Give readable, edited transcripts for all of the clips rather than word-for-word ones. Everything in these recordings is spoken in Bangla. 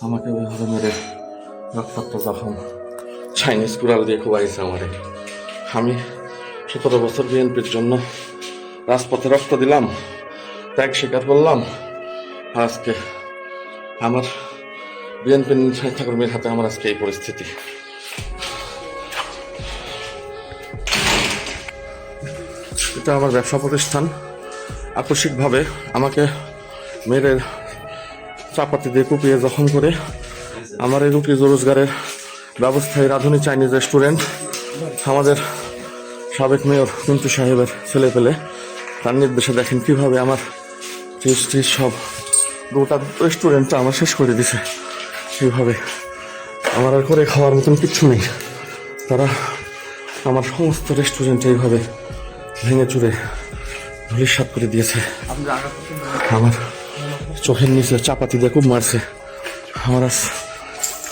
আমাকে ওইভাবে মেরে রক্তাক্ত জখম চাইনিজ কুড়াল দিয়ে খুয়াইছে আমারে। আমি 17 বছর বিএনপির জন্য রাজপথে রক্ত দিলাম, ত্যাগ স্বীকার করলাম। আজকে আমার বিএনপির নেতাকর্মীর হাতে আমার আজকে এই পরিস্থিতি। এটা আমার ব্যবসা প্রতিষ্ঠান আকস্মিকভাবে আমাকে মেরে চাপাতি দিয়ে কুপিয়ে জখম করে আমার এই রুটি রোজগারের ব্যবস্থায় রাঁধুনি চাইনিজ রেস্টুরেন্ট আমাদের সাবেক মেয়র কুন্তু সাহেবের ছেলে পেলে তার নির্দেশে দেখেন কীভাবে আমার টেস্ট সব গোটা রেস্টুরেন্টটা আমার শেষ করে দিছে। সেইভাবে আমার আর করে খাওয়ার মতন কিচ্ছু নেই। তারা আমার সমস্ত রেস্টুরেন্ট এইভাবে ভেঙে চুরে ধূলিসাৎ করে দিয়েছে। আমার চোখের নিচে চাপাতি দিয়ে খুব মারছে। আমার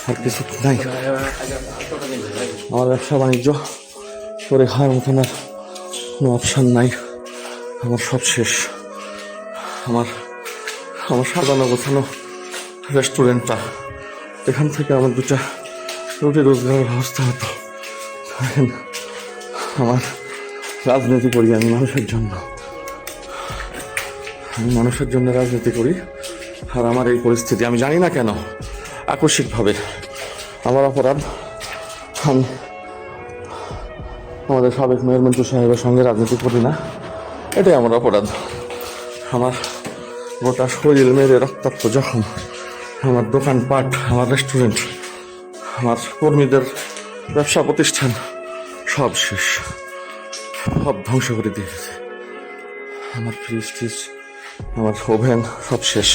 আর কিছু নাই। আমার ব্যবসা বাণিজ্য করে খাওয়ার মতন আর কোনো অপশান নাই। আমার সব শেষ। আমার সাজানো গোছানো রেস্টুরেন্টটা, এখান থেকে আমার দুটা রুটি রোজগারের ব্যবস্থা হতো। আমার রাজনীতি করি আমি মানুষের জন্য, রাজনীতি করি। আর আমার এই পরিস্থিতি আমি জানি না কেন, আকস্মিকভাবে আমার অপরাধ। আমি আমাদের সাবেক মেয়র মন্ত্রী সাহেবের সঙ্গে রাজনীতি করি না, এটাই আমার অপরাধ। আমার গোটা শরীর মেরে রক্তাক্ত জখম, আমার দোকানপাট, আমার রেস্টুরেন্ট, আমার কর্মীদের ব্যবসা প্রতিষ্ঠান সব শেষ, সব ধ্বংস করে দিয়েছে। আমার ফ্রিজ, আমার ওভেন সব শেষ।